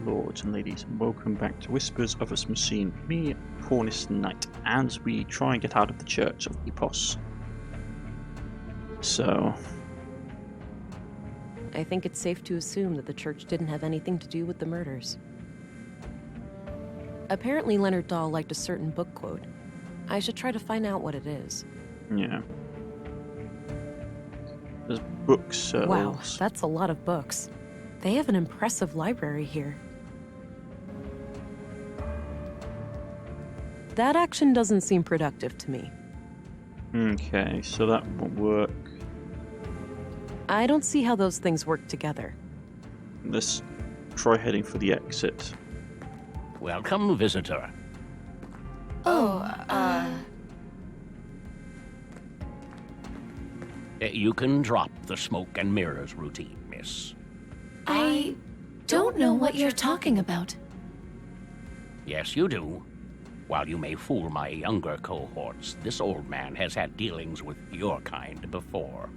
lords and ladies, and welcome back to Whispers of a Machine, me, Cornish-Knight, as we try and get out of the Church of Epos. So... I think it's safe to assume that the church didn't have anything to do with the murders. Apparently Leonard Dahl liked a certain book quote. I should try to find out what it is. Yeah. There's bookshelves. Wow, that's a lot of books. They have an impressive library here. That action doesn't seem productive to me. Okay, so that won't work. I don't see how those things work together. Let's try heading for the exit. Welcome, visitor. You can drop the smoke and mirrors routine, miss. I don't know what you're talking about. Yes, you do. While you may fool my younger cohorts, this old man has had dealings with your kind before.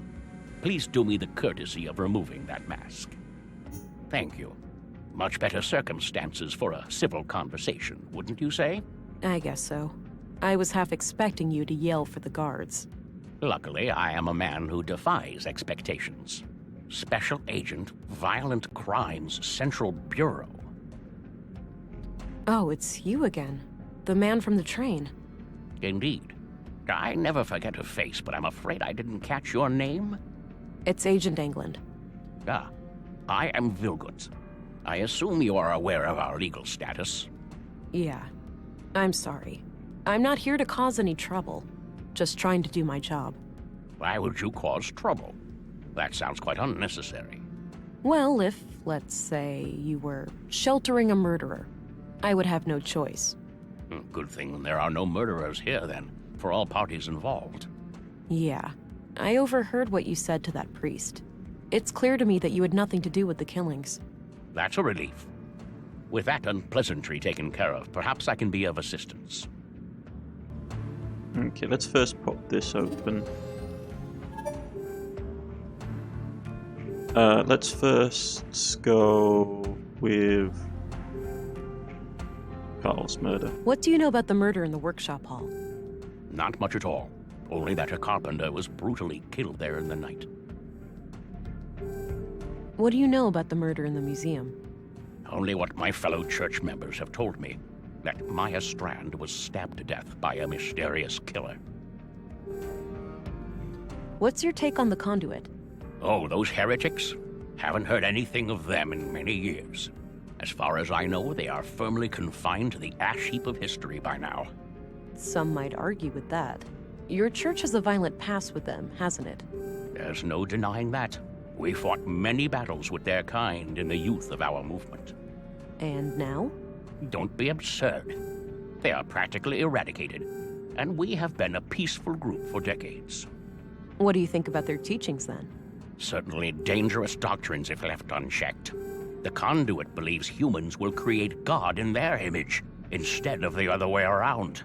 Please do me the courtesy of removing that mask. Thank you. Much better circumstances for a civil conversation, wouldn't you say? I guess so. I was half expecting you to yell for the guards. Luckily, I am a man who defies expectations. Special Agent, Violent Crimes Central Bureau. Oh, it's you again. The man from the train. Indeed. I never forget a face, but I'm afraid I didn't catch your name. It's Agent England. Ah, I am Vilgut. I assume you are aware of our legal status. Yeah. I'm sorry. I'm not here to cause any trouble. Just trying to do my job. Why would you cause trouble? That sounds quite unnecessary. Well, if, let's say, you were sheltering a murderer, I would have no choice. Good thing there are no murderers here, then, for all parties involved. Yeah. I overheard what you said to that priest. It's clear to me that you had nothing to do with the killings. That's a relief. With that unpleasantry taken care of, perhaps I can be of assistance. Okay, let's first pop this open. Let's first go with Carl's murder. What do you know about the murder in the workshop hall? Not much at all. Only that a carpenter was brutally killed there in the night. What do you know about the murder in the museum? Only what my fellow church members have told me. That Maya Strand was stabbed to death by a mysterious killer. What's your take on the conduit? Oh, those heretics? Haven't heard anything of them in many years. As far as I know, they are firmly confined to the ash heap of history by now. Some might argue with that. Your church has a violent past with them, hasn't it? There's no denying that. We fought many battles with their kind in the youth of our movement. And now? Don't be absurd. They are practically eradicated, and we have been a peaceful group for decades. What do you think about their teachings, then? Certainly dangerous doctrines if left unchecked. The conduit believes humans will create God in their image, instead of the other way around.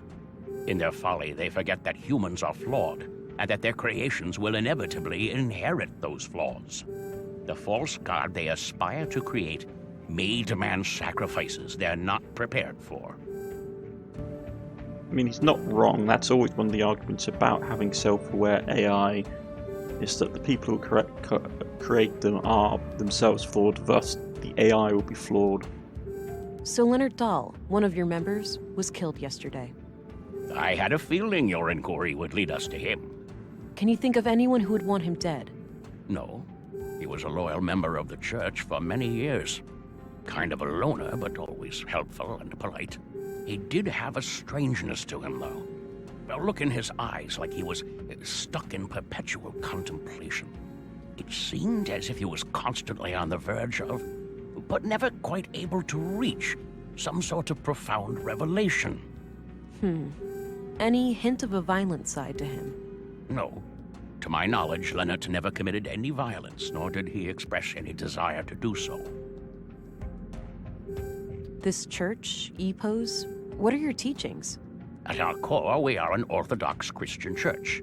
In their folly, they forget that humans are flawed, and that their creations will inevitably inherit those flaws. The false God they aspire to create may demand sacrifices they're not prepared for. I mean, he's not wrong. That's always one of the arguments about having self-aware AI, is that the people who create them are themselves flawed, thus the AI will be flawed. So Leonard Dahl, one of your members, was killed yesterday. I had a feeling your inquiry would lead us to him. Can you think of anyone who would want him dead? No. He was a loyal member of the church for many years. Kind of a loner, but always helpful and polite. He did have a strangeness to him, though. A look in his eyes like he was stuck in perpetual contemplation. It seemed as if he was constantly on the verge of, but never quite able to reach, some sort of profound revelation. Any hint of a violent side to him? No. To my knowledge, Leonard never committed any violence, nor did he express any desire to do so. This church, Epos, what are your teachings? At our core, we are an Orthodox Christian church.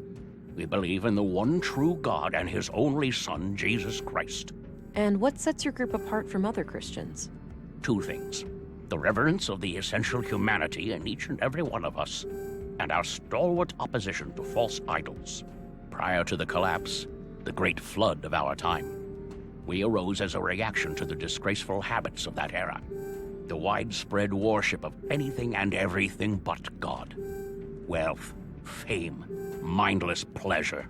We believe in the one true God and His only Son, Jesus Christ. And what sets your group apart from other Christians? two things: the reverence of the essential humanity in each and every one of us, and our stalwart opposition to false idols. Prior to the collapse, the great flood of our time, we arose as a reaction to the disgraceful habits of that era. The widespread worship of anything and everything but God. Wealth, fame, mindless pleasure.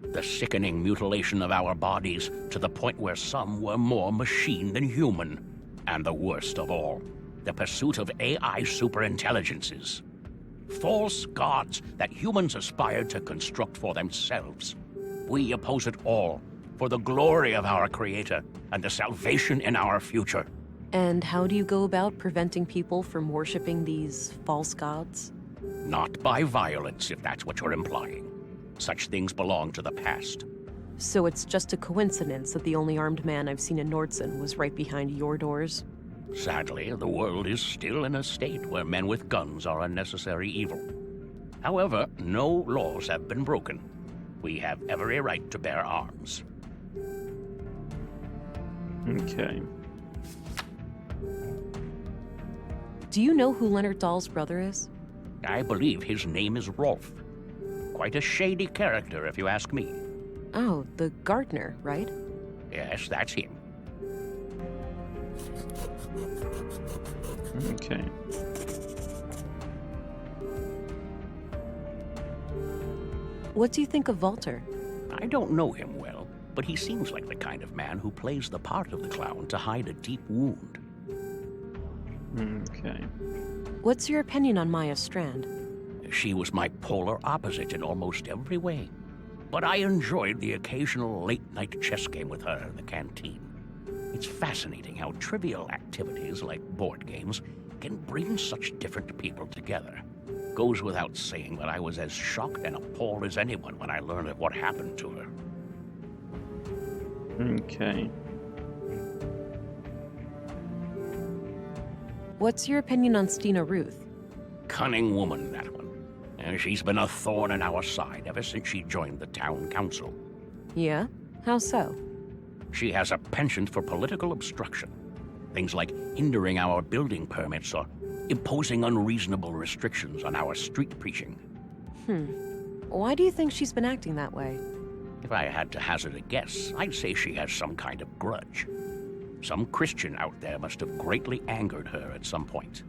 The sickening mutilation of our bodies to the point where some were more machine than human. And the worst of all, the pursuit of AI superintelligences. False gods that humans aspired to construct for themselves. We oppose it all for the glory of our Creator and the salvation in our future. And how do you go about preventing people from worshipping these false gods? Not by violence, if that's what you're implying. Such things belong to the past. So it's just a coincidence that the only armed man I've seen in Nordson was right behind your doors? Sadly, the world is still in a state where men with guns are a necessary evil. However, no laws have been broken. We have every right to bear arms. Okay. Do you know who Leonard Dahl's brother is? I believe his name is Rolf. Quite a shady character, if you ask me. Oh, the gardener, right? Yes, that's him. Okay. What do you think of Walter? I don't know him well, but he seems like the kind of man who plays the part of the clown to hide a deep wound. Okay. What's your opinion on Maya Strand? She was my polar opposite in almost every way. But I enjoyed the occasional late-night chess game with her in the canteen. It's fascinating how trivial activities like board games can bring such different people together. Goes without saying that I was as shocked and appalled as anyone when I learned of what happened to her. Okay. What's your opinion on Stina Ruth? Cunning woman, that one. And she's been a thorn in our side ever since she joined the town council. Yeah? How so? She has a penchant for political obstruction. Things like hindering our building permits or imposing unreasonable restrictions on our street preaching. Why do you think she's been acting that way? If I had to hazard a guess, I'd say she has some kind of grudge. Some Christian out there must have greatly angered her at some point.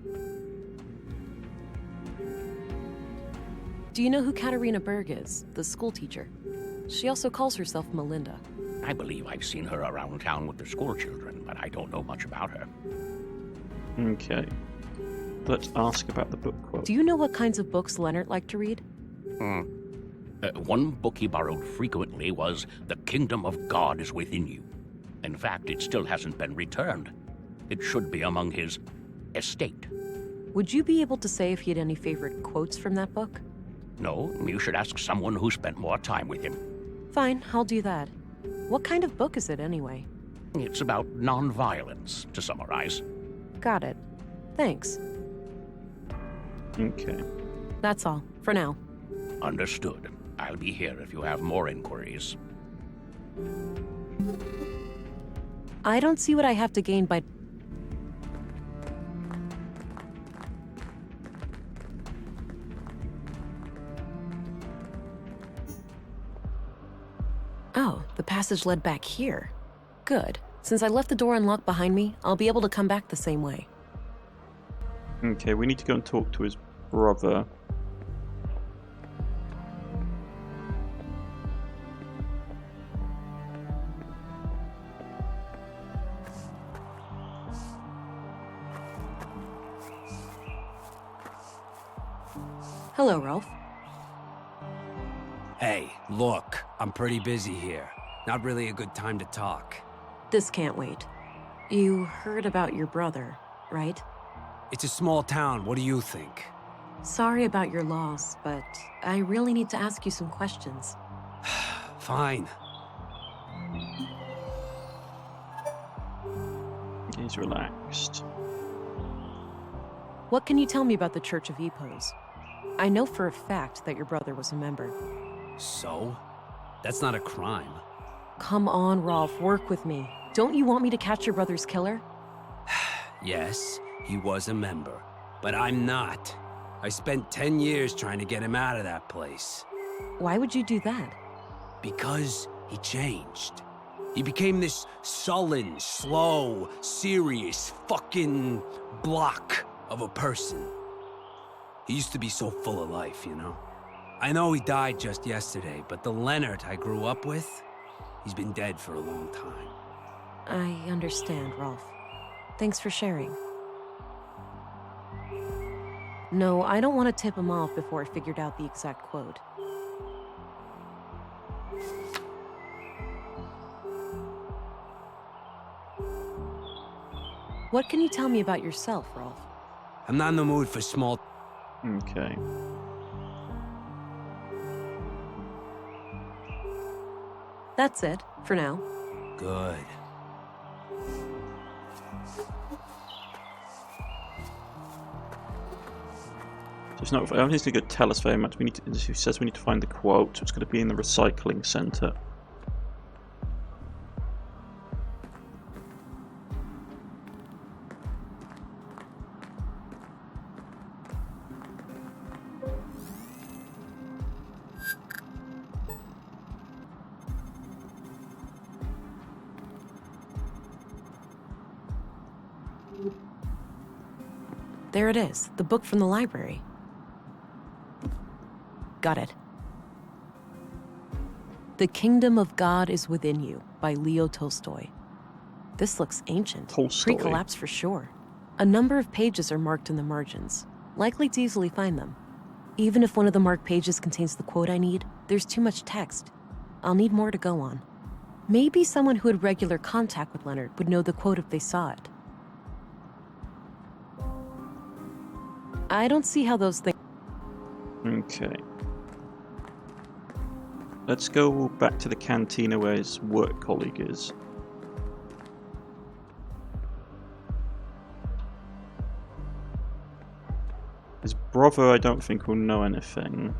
Do you know who Katarina Berg is, the school teacher? She also calls herself Melinda. I believe I've seen her around town with the school children, but I don't know much about her. Okay. Let's ask about the book quote. Do you know what kinds of books Leonard liked to read? One book he borrowed frequently was The Kingdom of God is Within You. In fact, it still hasn't been returned. It should be among his estate. Would you be able to say if he had any favorite quotes from that book? No, you should ask someone who spent more time with him. Fine, I'll do that. What kind of book is it anyway? It's about nonviolence, to summarize. Got it. Thanks. Okay. That's all, for now. Understood. I'll be here if you have more inquiries. I don't see what I have to gain by... Oh, the passage led back here. Good. Since I left the door unlocked behind me, I'll be able to come back the same way. Okay, we need to go and talk to his brother. Hello, Rolf. Hey, look, I'm pretty busy here. Not really a good time to talk. This can't wait. You heard about your brother, right? It's a small town, what do you think? Sorry about your loss, but I really need to ask you some questions. Fine. He's relaxed. What can you tell me about the Church of Epos? I know for a fact that your brother was a member. So? That's not a crime. Come on, Rolf, work with me. Don't you want me to catch your brother's killer? Yes, he was a member, but I'm not. I spent 10 years trying to get him out of that place. Why would you do that? Because he changed. He became this sullen, slow, serious, fucking block of a person. He used to be so full of life, you know? I know he died just yesterday, but the Leonard I grew up with, he's been dead for a long time. I understand, Rolf. Thanks for sharing. No, I don't want to tip him off before I figured out the exact quote. What can you tell me about yourself, Rolf? I'm not in the mood for small... Okay. That's it, for now. Good. So it's not. I don't think it's going to tell us very much. We need to. It says we need to find the quote. So it's going to be in the recycling center. There it is, the book from the library. Got it. The Kingdom of God is Within You by Leo Tolstoy. This looks ancient. Tolstoy. Pre-collapse for sure. A number of pages are marked in the margins. Likely to easily find them. Even if one of the marked pages contains the quote I need, there's too much text. I'll need more to go on. Maybe someone who had regular contact with Leonard would know the quote if they saw it. I don't see how those things... Okay. Let's go back to the cantina where his work colleague is. His brother, I don't think, will know anything.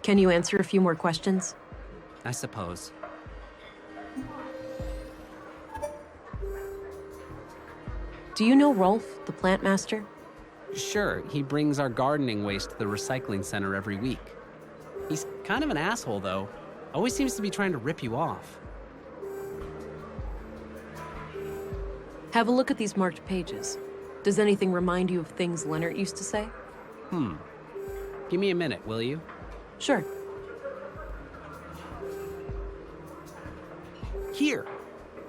Can you answer a few more questions? I suppose. Do you know Rolf, the plant master? Sure, he brings our gardening waste to the recycling center every week. He's kind of an asshole, though. Always seems to be trying to rip you off. Have a look at these marked pages. Does anything remind you of things Leonard used to say? Give me a minute, will you? Sure. Here.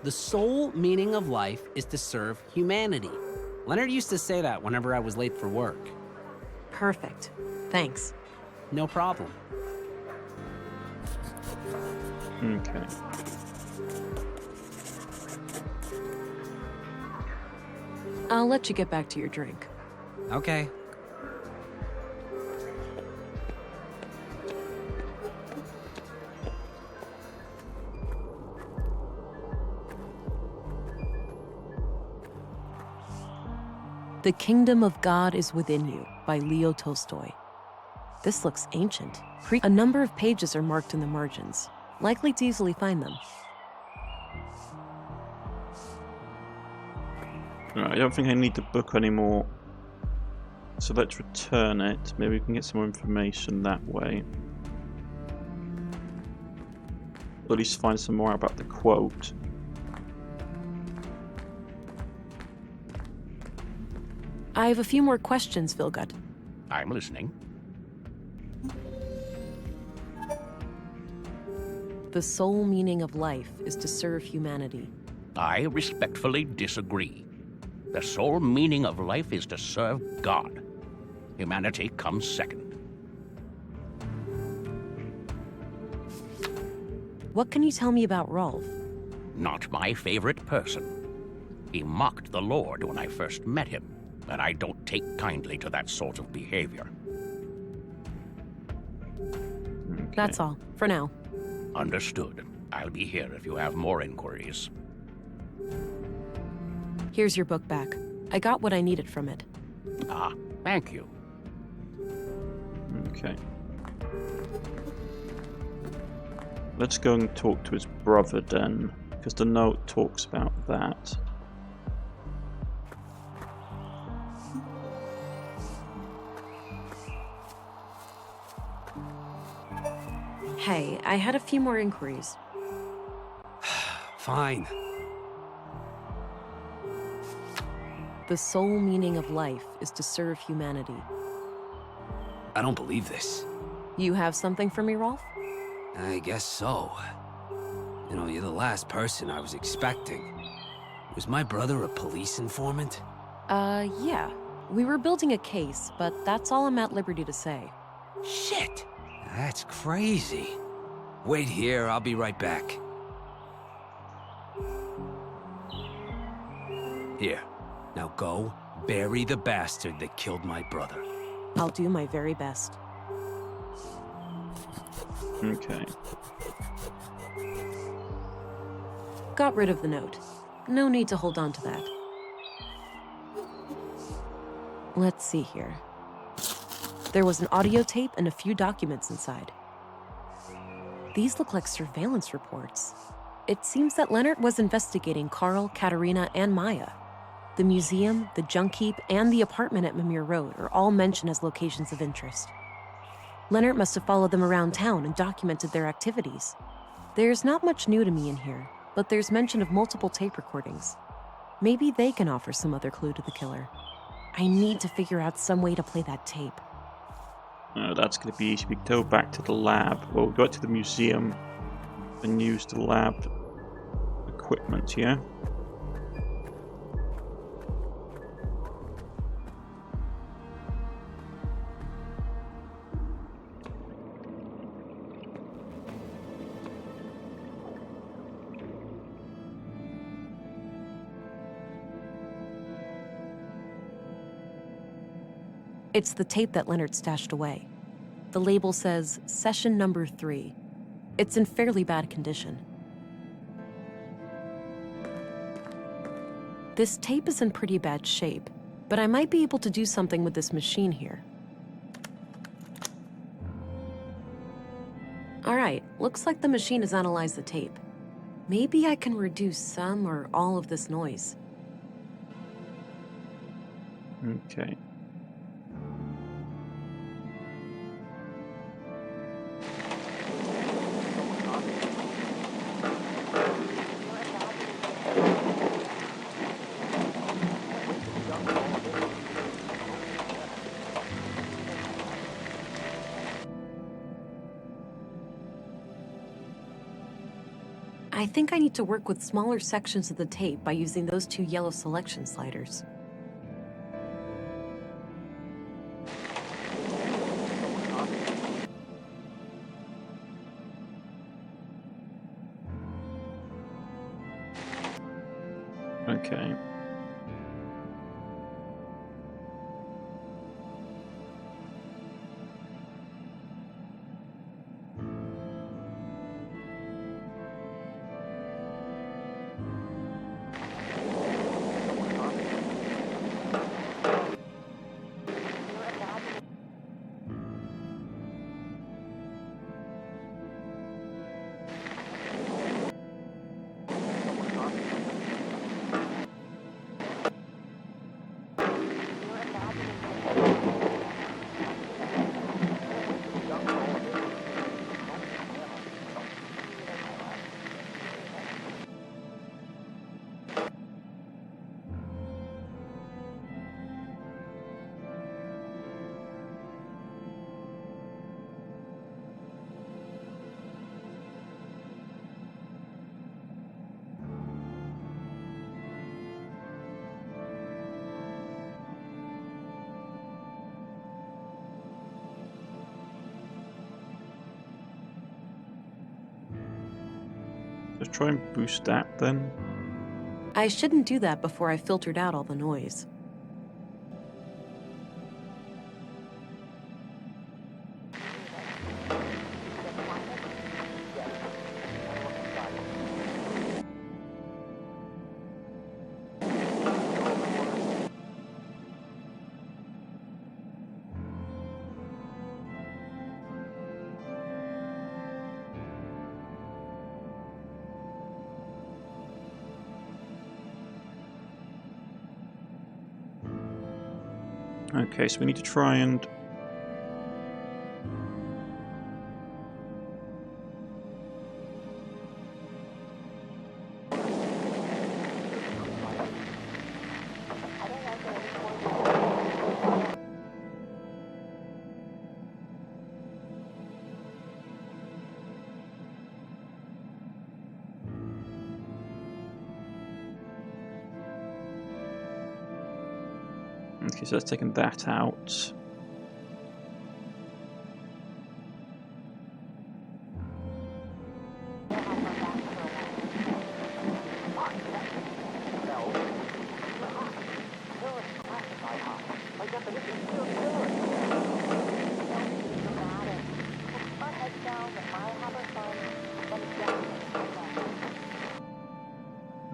The sole meaning of life is to serve humanity. Leonard used to say that whenever I was late for work. Perfect. Thanks. No problem. Okay. I'll let you get back to your drink. Okay. The Kingdom of God is Within You by Leo Tolstoy. This looks ancient. A number of pages are marked in the margins. Likely to easily find them. Right, I don't think I need the book anymore. So let's return it. Maybe we can get some more information that way. Or at least find some more about the quote. I have a few more questions, Vilgut. I'm listening. The sole meaning of life is to serve humanity. I respectfully disagree. The sole meaning of life is to serve God. Humanity comes second. What can you tell me about Rolf? Not my favorite person. He mocked the Lord when I first met him, and I don't take kindly to that sort of behavior. Okay. That's all, for now. Understood. I'll be here if you have more inquiries. Here's your book back. I got what I needed from it. Ah, thank you. Okay. Let's go and talk to his brother then, because the note talks about that. Hey, I had a few more inquiries. Fine. The sole meaning of life is to serve humanity. I don't believe this. You have something for me, Rolf? I guess so. You know, you're the last person I was expecting. Was my brother a police informant? Yeah. We were building a case, but that's all I'm at liberty to say. Shit! That's crazy. Wait here, I'll be right back. Here, now go bury the bastard that killed my brother. I'll do my very best. Okay. Got rid of the note. No need to hold on to that. Let's see here. There was an audio tape and a few documents inside. These look like surveillance reports. It seems that Leonard was investigating Carl, Katerina, and Maya. The museum, the junk heap, and the apartment at Mimir Road are all mentioned as locations of interest. Leonard must have followed them around town and documented their activities. There's not much new to me in here, but there's mention of multiple tape recordings. Maybe they can offer some other clue to the killer. I need to figure out some way to play that tape. That's going to be easy. We go back to the lab. Well, go to the museum and use the lab equipment, yeah? It's the tape that Leonard stashed away. The label says Session Number 3. It's in fairly bad condition. This tape is in pretty bad shape, but I might be able to do something with this machine here. All right, looks like the machine has analyzed the tape. Maybe I can reduce some or all of this noise. Okay. I think I need to work with smaller sections of the tape by using those two yellow selection sliders. Okay. Let's try and boost that then. I shouldn't do that before I filtered out all the noise. Okay, so we need to try and... Okay, so that's taken that out.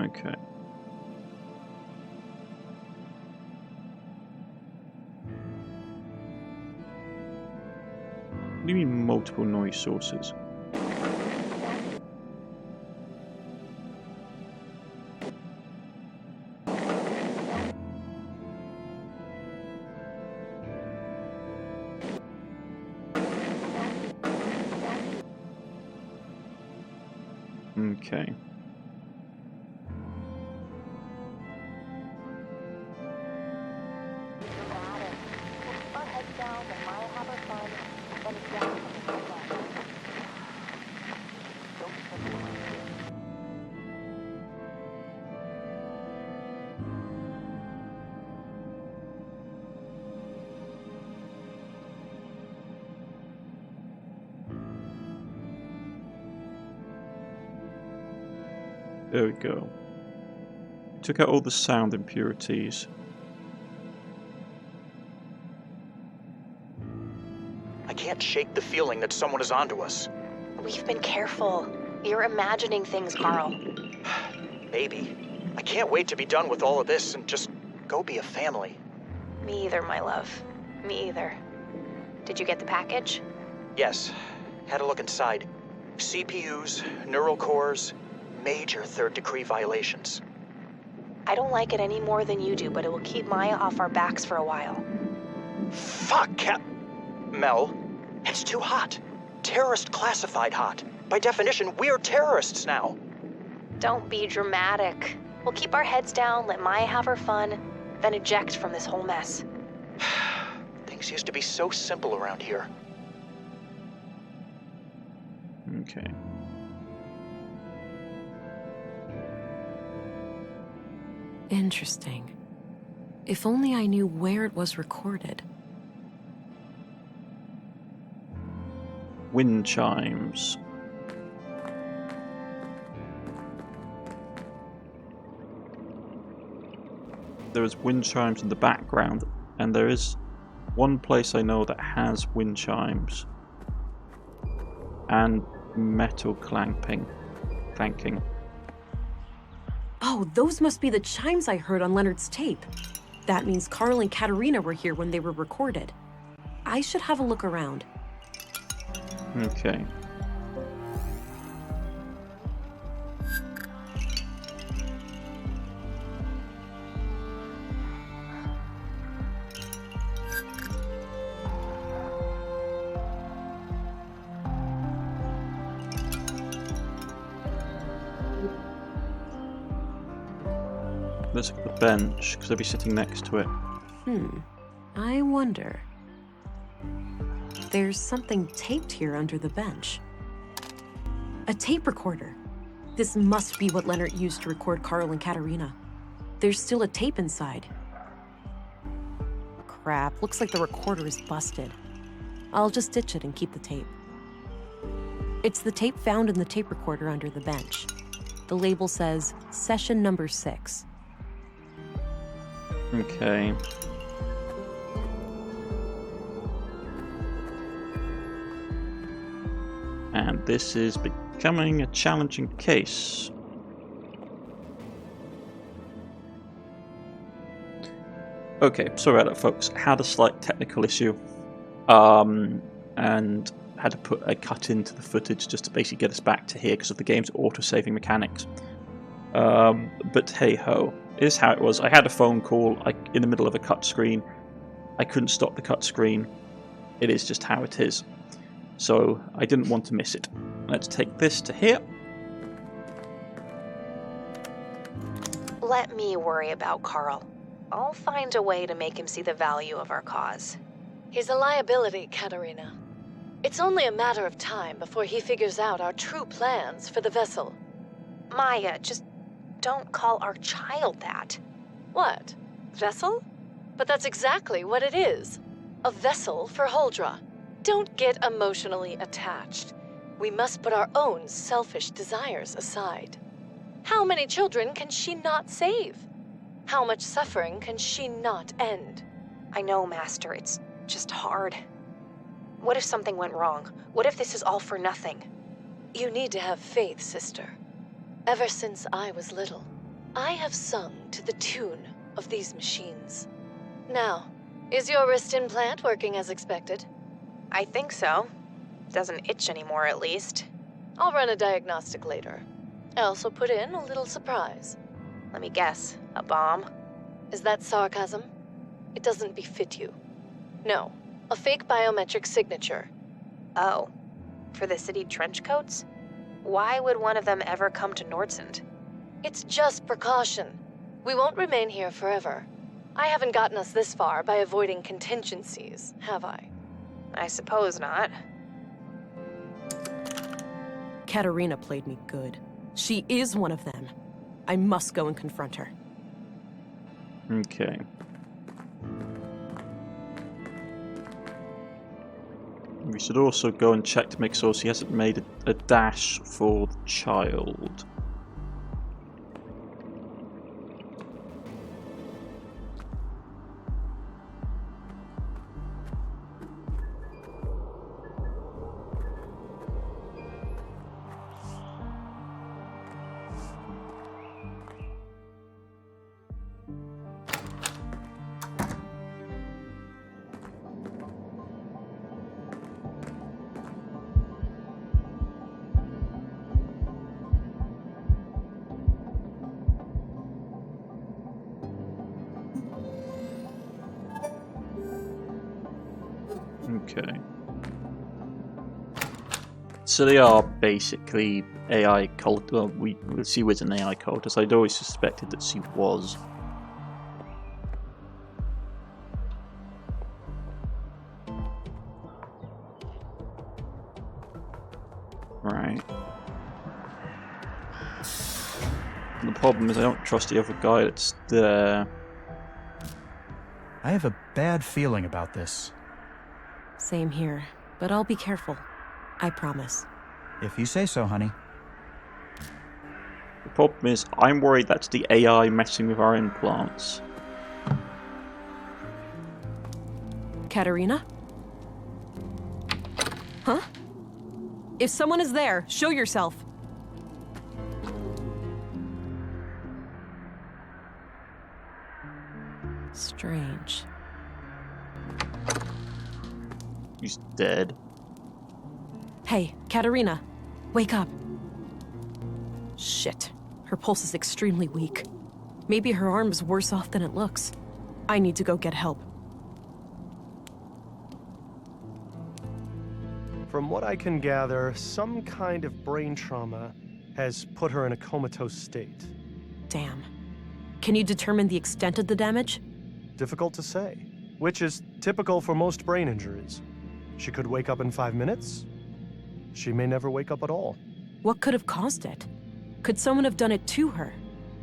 Okay. What do you mean multiple noise sources? Okay. There we go. Took out all the sound impurities. I can't shake the feeling that someone is onto us. We've been careful. You're imagining things, Carl. Maybe. I can't wait to be done with all of this and just go be a family. Me either, my love. Me either. Did you get the package? Yes. Had a look inside. CPUs, neural cores, major third-degree violations. I don't like it any more than you do, but it will keep Maya off our backs for a while. Fuck, Mel, it's too hot. Terrorist classified hot. By definition, we're terrorists now. Don't be dramatic. We'll keep our heads down, let Maya have her fun, then eject from this whole mess. Things used to be so simple around here. Okay. Interesting. If only I knew where it was recorded. Wind chimes. There is wind chimes in the background, and there is one place I know that has wind chimes and metal clanking. Oh, those must be the chimes I heard on Leonard's tape. That means Carl and Katerina were here when they were recorded. I should have a look around. Okay. Let's look at the bench, because I'll be sitting next to it. I wonder. There's something taped here under the bench. A tape recorder. This must be what Leonard used to record Carl and Katerina. There's still a tape inside. Crap, looks like the recorder is busted. I'll just ditch it and keep the tape. It's the tape found in the tape recorder under the bench. The label says, Session Number 6. Okay. And this is becoming a challenging case. Okay, sorry about that, folks. Had a slight technical issue, and had to put a cut into the footage just to basically get us back to here because of the game's auto-saving mechanics. But hey ho, it is how it was. I had a phone call in the middle of a cut screen, I couldn't stop the cut screen. It is just how it is. So I didn't want to miss it. Let's take this to here. Let me worry about Carl. I'll find a way to make him see the value of our cause. He's a liability, Katerina. It's only a matter of time before he figures out our true plans for the vessel. Maya, just don't call our child that. What? Vessel? But that's exactly what it is. A vessel for Huldra. Don't get emotionally attached. We must put our own selfish desires aside. How many children can she not save? How much suffering can she not end? I know, Master. It's just hard. What if something went wrong? What if this is all for nothing? You need to have faith, sister. Ever since I was little, I have sung to the tune of these machines. Now, is your wrist implant working as expected? I think so. Doesn't itch anymore, at least. I'll run a diagnostic later. I also put in a little surprise. Let me guess. A bomb? Is that sarcasm? It doesn't befit you. No, a fake biometric signature. Oh. For the city trench coats? Why would one of them ever come to Nordsund? It's just precaution. We won't remain here forever. I haven't gotten us this far by avoiding contingencies, have I? I suppose not. Katerina played me good. She is one of them. I must go and confront her. Okay. We should also go and check to make sure she hasn't made a dash for the child. Okay. So they are basically AI cult. Well, she was an AI cultist. I'd always suspected that she was. Right. The problem is I don't trust the other guy that's there. I have a bad feeling about this. Same here, but I'll be careful. I promise. If you say so, honey. The problem is I'm worried that's the AI messing with our implants. Katerina? Huh? If someone is there, show yourself. Strange. He's dead. Hey, Katerina, wake up. Shit, her pulse is extremely weak. Maybe her arm is worse off than it looks. I need to go get help. From what I can gather, some kind of brain trauma has put her in a comatose state. Damn. Can you determine the extent of the damage? Difficult to say, which is typical for most brain injuries. She could wake up in 5 minutes. She may never wake up at all. What could have caused it? Could someone have done it to her?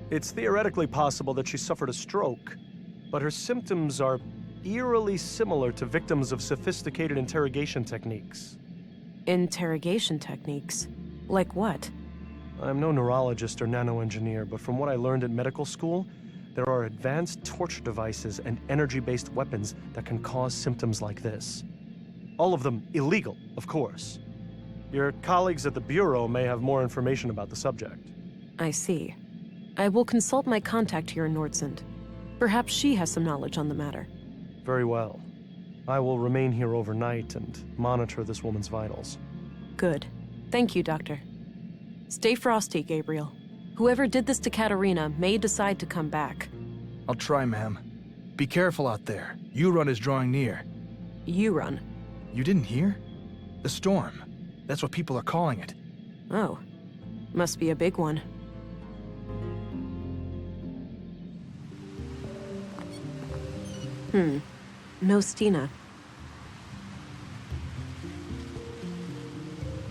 It's theoretically possible that she suffered a stroke, but her symptoms are eerily similar to victims of sophisticated interrogation techniques. Interrogation techniques? Like what? I'm no neurologist or nanoengineer, but from what I learned at medical school, there are advanced torture devices and energy-based weapons that can cause symptoms like this. All of them illegal, of course. Your colleagues at the Bureau may have more information about the subject. I see. I will consult my contact here in Nordsund. Perhaps she has some knowledge on the matter. Very well. I will remain here overnight and monitor this woman's vitals. Good. Thank you, Doctor. Stay frosty, Gabriel. Whoever did this to Katerina may decide to come back. I'll try, ma'am. Be careful out there. U-Run is drawing near. U-Run? You didn't hear? The storm. That's what people are calling it. Oh. Must be a big one. No Stina.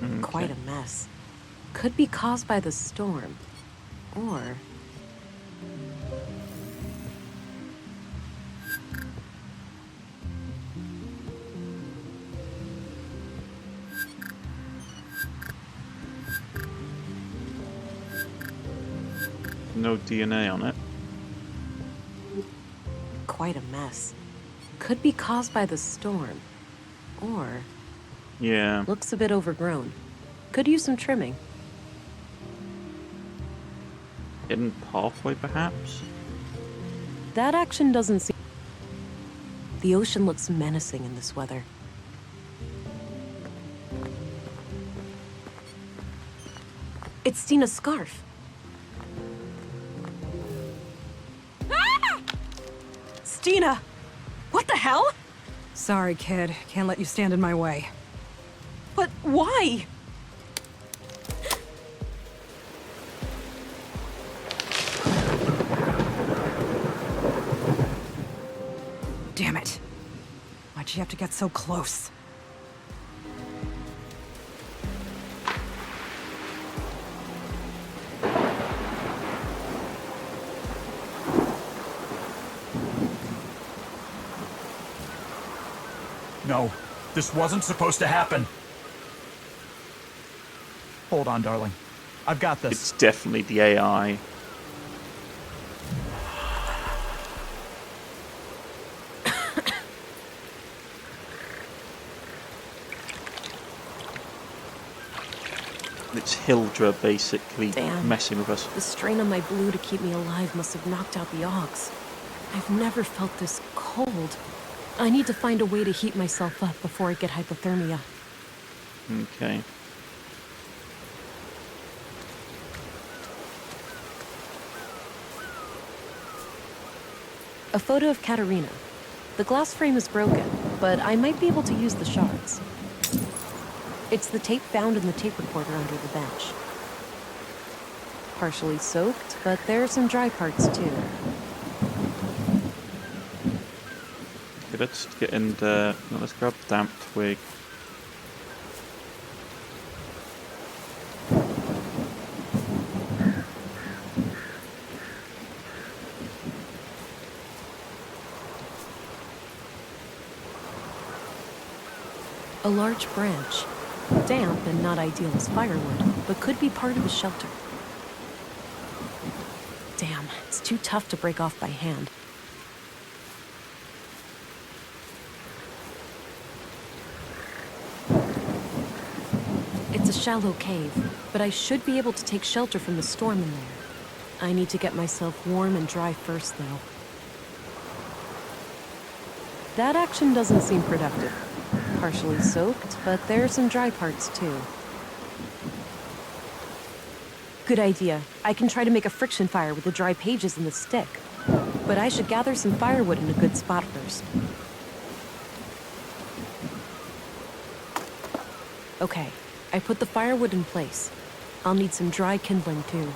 Okay. Quite a mess. Could be caused by the storm. Or... No DNA on it. Quite a mess. Could be caused by the storm. Or... Yeah. Looks a bit overgrown. Could use some trimming. Hidden pathway, perhaps? That action doesn't seem... The ocean looks menacing in this weather. It's Stina's scarf. Ah! Stina! What the hell? Sorry, kid. Can't let you stand in my way. But why? Damn it. Why'd she have to get so close? No, this wasn't supposed to happen. Hold on, darling. I've got this. It's definitely the AI. It's Hildra basically messing with us. The strain on my blue to keep me alive must have knocked out the augs. I've never felt this cold. I need to find a way to heat myself up before I get hypothermia. Okay. A photo of Katerina. The glass frame is broken, but I might be able to use the shards. It's the tape found in the tape recorder under the bench. Partially soaked, but there are some dry parts too. Okay, let's get in there. No, let's grab damp twig. A large branch. Damp and not ideal as firewood, but could be part of a shelter. Damn, it's too tough to break off by hand. It's a shallow cave, but I should be able to take shelter from the storm in there. I need to get myself warm and dry first, though. That action doesn't seem productive. Partially soaked, but there are some dry parts too. Good idea. I can try to make a friction fire with the dry pages and the stick. But I should gather some firewood in a good spot first. Okay, I put the firewood in place. I'll need some dry kindling too.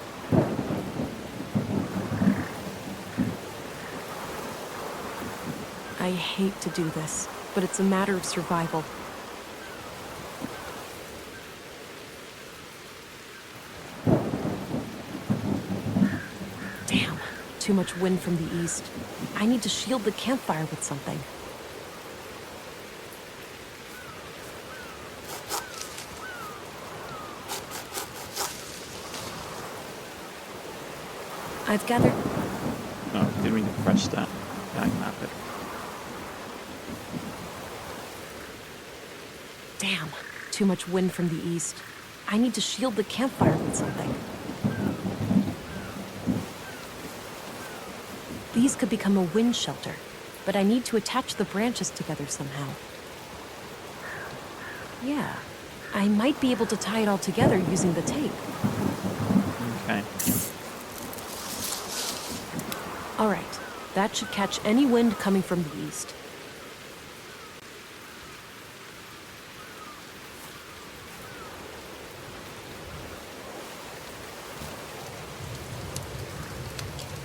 I hate to do this, but it's a matter of survival. Damn, too much wind from the east. I need to shield the campfire with something. I've gathered... Oh, didn't mean to press that. I can have it. Damn, too much wind from the east. I need to shield the campfire with something. These could become a wind shelter, but I need to attach the branches together somehow. Yeah, I might be able to tie it all together using the tape. Okay. All right, That should catch any wind coming from the east.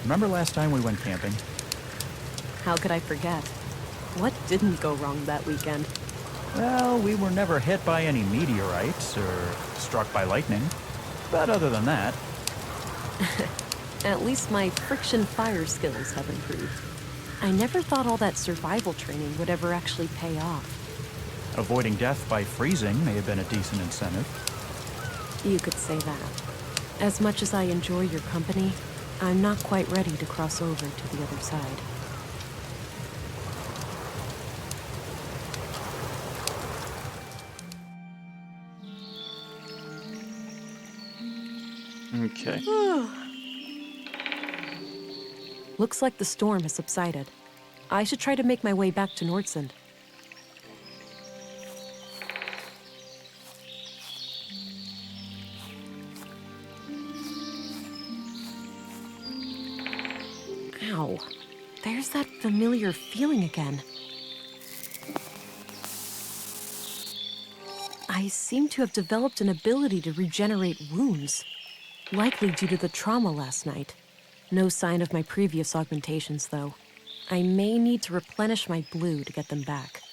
Remember last time we went camping? How could I forget? What didn't go wrong that weekend? Well, we were never hit by any meteorites or struck by lightning. But other than that... At least my friction fire skills have improved. I never thought all that survival training would ever actually pay off. Avoiding death by freezing may have been a decent incentive. You could say that. As much as I enjoy your company, I'm not quite ready to cross over to the other side. Okay. Looks like the storm has subsided. I should try to make my way back to Nordsund. Ow. There's that familiar feeling again. I seem to have developed an ability to regenerate wounds. Likely due to the trauma last night. No sign of my previous augmentations, though. I may need to replenish my blue to get them back.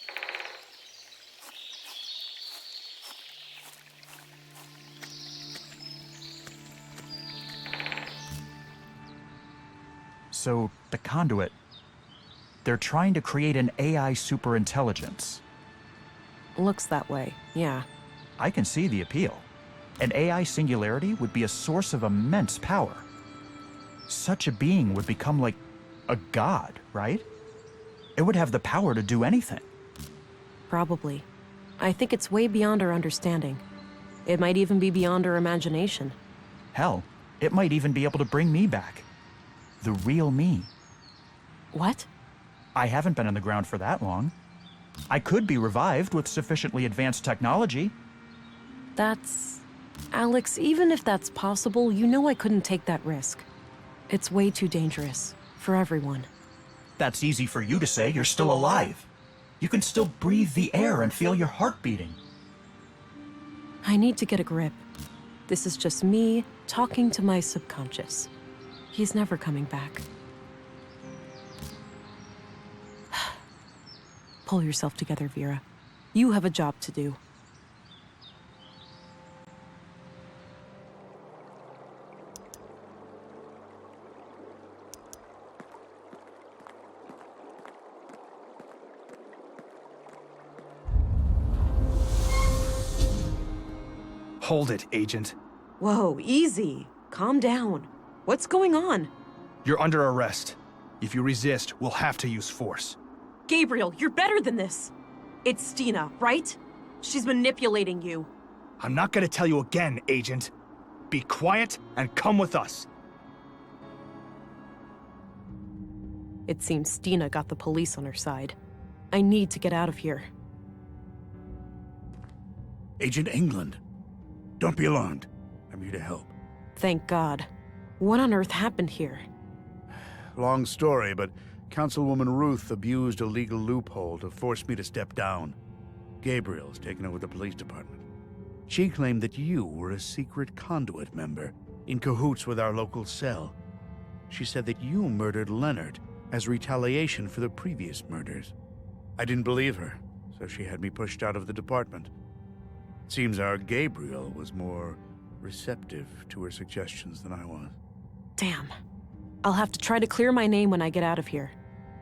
So, the conduit... They're trying to create an AI superintelligence. Looks that way, yeah. I can see the appeal. An AI singularity would be a source of immense power. Such a being would become like a god, right? It would have the power to do anything. Probably. I think it's way beyond our understanding. It might even be beyond our imagination. Hell, it might even be able to bring me back. The real me. What? I haven't been on the ground for that long. I could be revived with sufficiently advanced technology. That's... Alex, even if that's possible, you know I couldn't take that risk. It's way too dangerous. For everyone. That's easy for you to say. You're still alive. You can still breathe the air and feel your heart beating. I need to get a grip. This is just me talking to my subconscious. He's never coming back. Pull yourself together, Vera. You have a job to do. Hold it, Agent. Whoa, easy. Calm down. What's going on? You're under arrest. If you resist, we'll have to use force. Gabriel, you're better than this. It's Stina, right? She's manipulating you. I'm not gonna tell you again, Agent. Be quiet and come with us. It seems Stina got the police on her side. I need to get out of here. Agent England. Don't be alarmed. I'm here to help. Thank God. What on earth happened here? Long story, but Councilwoman Ruth abused a legal loophole to force me to step down. Gabriel's taken over the police department. She claimed that you were a secret conduit member, in cahoots with our local cell. She said that you murdered Leonard as retaliation for the previous murders. I didn't believe her, so she had me pushed out of the department. Seems our Gabriel was more receptive to her suggestions than I was. Damn. I'll have to try to clear my name when I get out of here.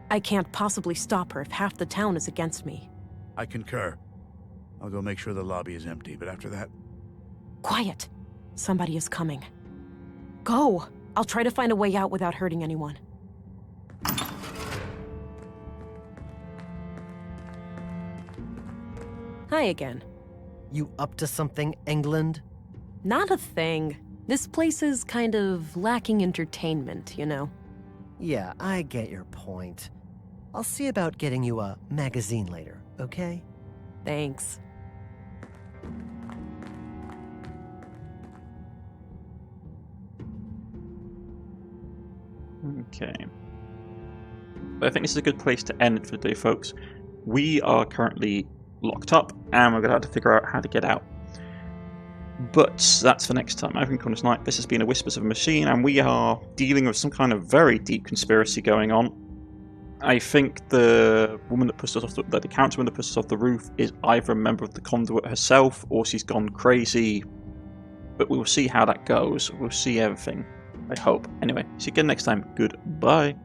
I can't possibly stop her if half the town is against me. I concur. I'll go make sure the lobby is empty, but after that... Quiet. Somebody is coming. Go. I'll try to find a way out without hurting anyone. Hi again. You up to something, England? Not a thing. This place is kind of lacking entertainment, you know? Yeah, I get your point. I'll see about getting you a magazine later, okay? Thanks. Okay. But I think this is a good place to end for the day, folks. We are currently locked up, and we're going to have to figure out how to get out. But that's for next time. I've been Cornish-Knight. This has been a Whispers of a Machine, and we are dealing with some kind of very deep conspiracy going on. I think the woman that pushed us off the councilwoman that pushed us off the roof is either a member of the Conduit herself, or she's gone crazy. But we will see how that goes. We'll see everything, I hope. Anyway, see you again next time. Goodbye.